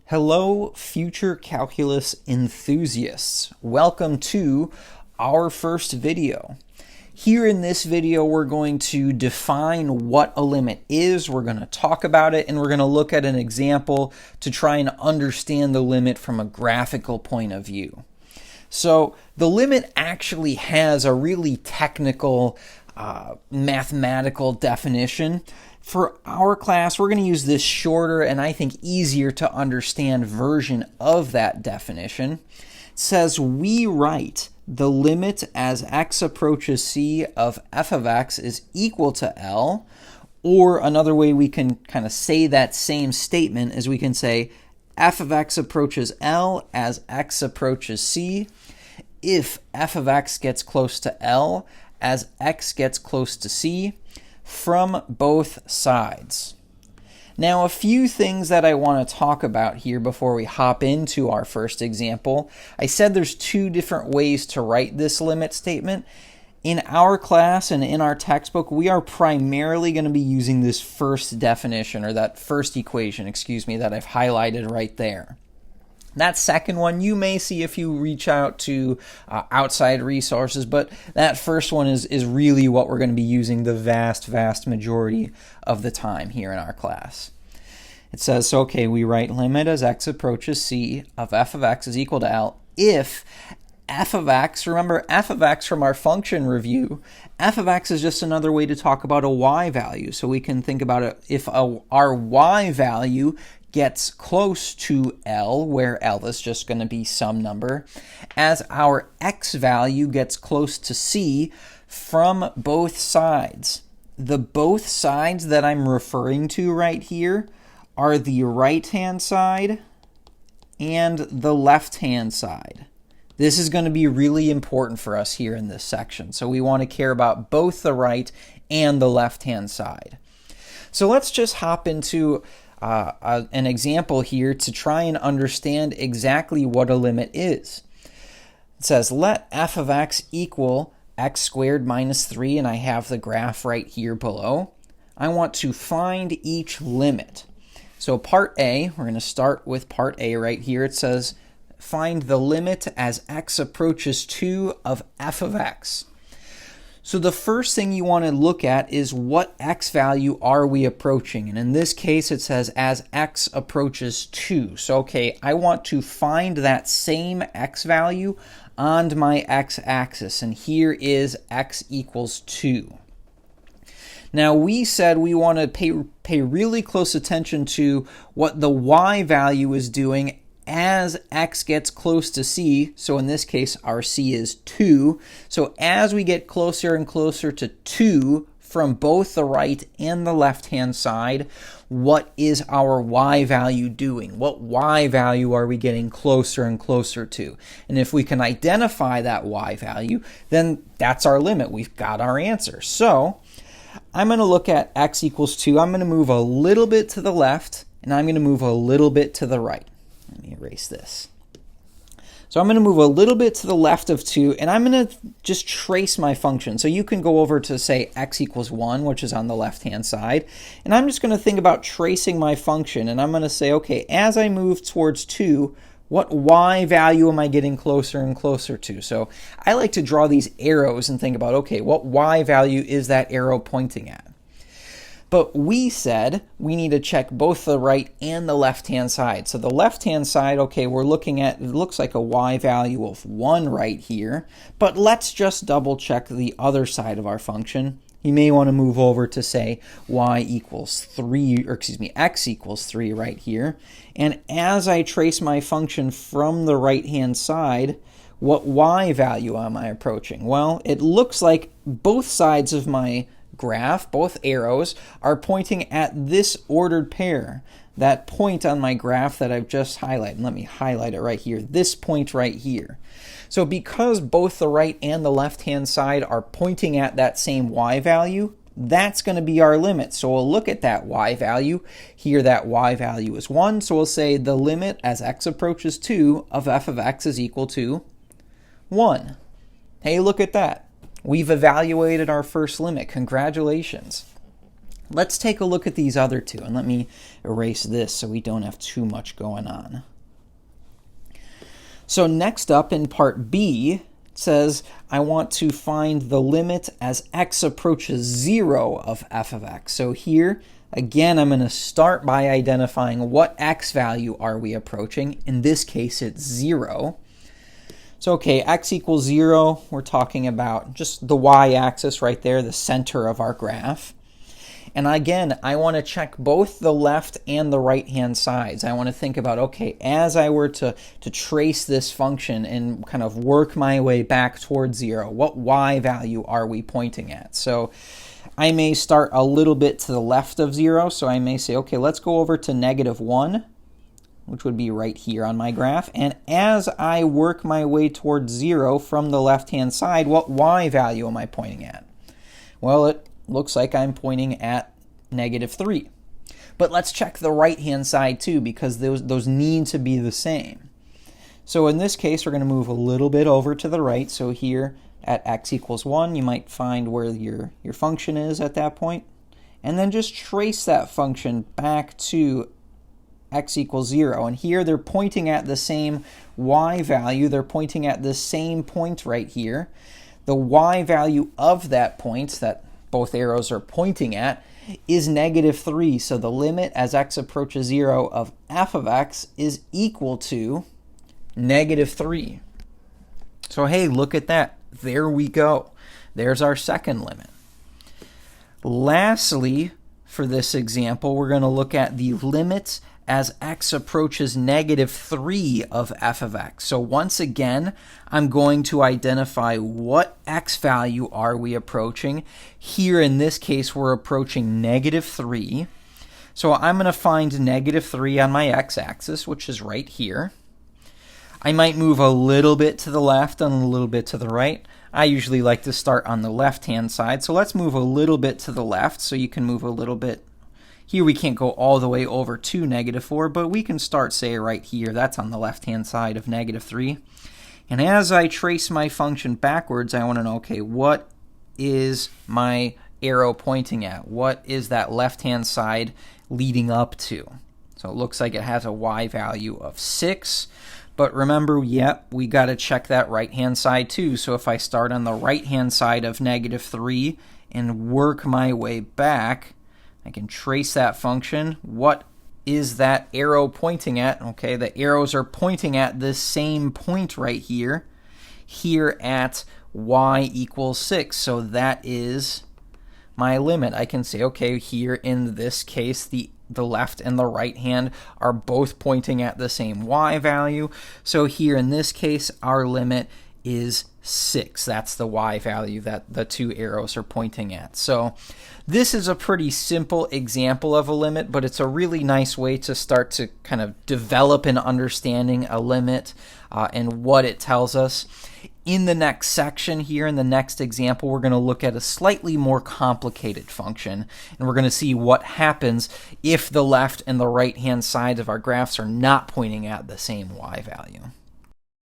Hello, future calculus enthusiasts. Welcome to our first video. Here in this video, we're going to define what a limit is, we're going to talk about it, and we're going to look at an example to try and understand the limit from a graphical point of view. So the limit actually has a really technical mathematical definition. For our class, we're going to use this shorter and I think easier to understand version of that definition. It says we write the limit as x approaches c of f of x is equal to L, or another way we can kind of say that same statement is we can say f of x approaches L as x approaches c if f of x gets close to L as x gets close to c from both sides. Now, a few things that I want to talk about here before we hop into our first example. I said there's two different ways to write this limit statement. In our class and in our textbook, we are primarily going to be using this first definition, or that first equation, that I've highlighted right there. That second one you may see if you reach out to outside resources, but that first one is really what we're going to be using the vast majority of the time here in our class. It says, so okay, we write limit as x approaches c of f of x is equal to L if f of x, remember f of x from our function review, f of x is just another way to talk about a y value. So we can think about it if our y value gets close to L, where L is just going to be some number, as our x value gets close to c from both sides. The both sides that I'm referring to right here are the right-hand side and the left-hand side. This is going to be really important for us here in this section, so we want to care about both the right and the left-hand side. So let's just hop into an example here to try and understand exactly what a limit is. It says let f of x equal x squared minus 3, and I have the graph right here below. I want to find each limit. So part A, we're going to start with part A right here. It says find the limit as x approaches 2 of f of x. So the first thing you want to look at is what x value are we approaching? And in this case, it says as x approaches 2. So, okay, I want to find that same x value on my x-axis. And here is x equals 2. Now, we said we want to pay really close attention to what the y value is doing as x gets close to c. So in this case, our c is 2. So as we get closer and closer to 2 from both the right and the left-hand side, what is our y value doing? What y value are we getting closer and closer to? And if we can identify that y value, then that's our limit. We've got our answer. So I'm going to look at x equals 2. I'm going to move a little bit to the left, and I'm going to move a little bit to the right. Let me erase this. So I'm going to move a little bit to the left of 2, and I'm going to just trace my function. So you can go over to, say, x equals 1, which is on the left-hand side. And I'm just going to think about tracing my function. And I'm going to say, okay, as I move towards 2, what y value am I getting closer and closer to? So I like to draw these arrows and think about, okay, what y value is that arrow pointing at? But we said we need to check both the right and the left-hand side. So the left-hand side, okay, we're looking at, it looks like a y value of 1 right here. But let's just double check the other side of our function. You may want to move over to, say, x equals 3 right here. And as I trace my function from the right-hand side, what y value am I approaching? Well, it looks like both sides of my graph, both arrows, are pointing at this ordered pair, that point on my graph that I've just highlighted. Let me highlight it right here, this point right here. So because both the right and the left-hand side are pointing at that same y value, that's going to be our limit. So we'll look at that y value. Here that y value is 1, so we'll say the limit as x approaches 2 of f of x is equal to 1. Hey, look at that. We've evaluated our first limit. Congratulations. Let's take a look at these other two, and let me erase this so we don't have too much going on. So next up in part B, it says I want to find the limit as x approaches 0 of f of x. So here, again, I'm going to start by identifying what x value are we approaching. In this case, it's 0. So, okay, x equals 0, we're talking about just the y-axis right there, the center of our graph. And again, I want to check both the left and the right-hand sides. I want to think about, okay, as I were to trace this function and kind of work my way back towards 0, what y value are we pointing at? So I may start a little bit to the left of 0, so I may say, okay, let's go over to -1, which would be right here on my graph. And as I work my way towards 0 from the left-hand side, what y value am I pointing at? Well, it looks like I'm pointing at -3. But let's check the right-hand side too, because those need to be the same. So in this case, we're going to move a little bit over to the right. So here at x equals 1, you might find where your function is at that point. And then just trace that function back to x equals 0. And here they're pointing at the same y value. They're pointing at the same point right here. The y value of that point that both arrows are pointing at is -3. So the limit as x approaches 0 of f of x is equal to -3. So hey, look at that. There we go. There's our second limit. Lastly, for this example, we're going to look at the limit as x approaches -3 of f of x. So once again, I'm going to identify what x value are we approaching. Here in this case, we're approaching -3. So I'm going to find -3 on my x-axis, which is right here. I might move a little bit to the left and a little bit to the right. I usually like to start on the left-hand side. So let's move a little bit to the left, so you can move a little bit. Here we can't go all the way over to -4, but we can start, say, right here. That's on the left-hand side of -3. And as I trace my function backwards, I want to know, okay, what is my arrow pointing at? What is that left-hand side leading up to? So it looks like it has a y value of 6. But remember, yep, we got to check that right-hand side too. So if I start on the right-hand side of -3 and work my way back, I can trace that function. What is that arrow pointing at? Okay, the arrows are pointing at this same point right here, here at y equals 6. So that is my limit. I can say, okay, here in this case, the left and the right hand are both pointing at the same y value. So here in this case, our limit is 6. That's the y value that the two arrows are pointing at. So this is a pretty simple example of a limit, but it's a really nice way to start to kind of develop an understanding a limit and what it tells us. In the next section here, in the next example, we're going to look at a slightly more complicated function, and we're going to see what happens if the left and the right-hand sides of our graphs are not pointing at the same y value.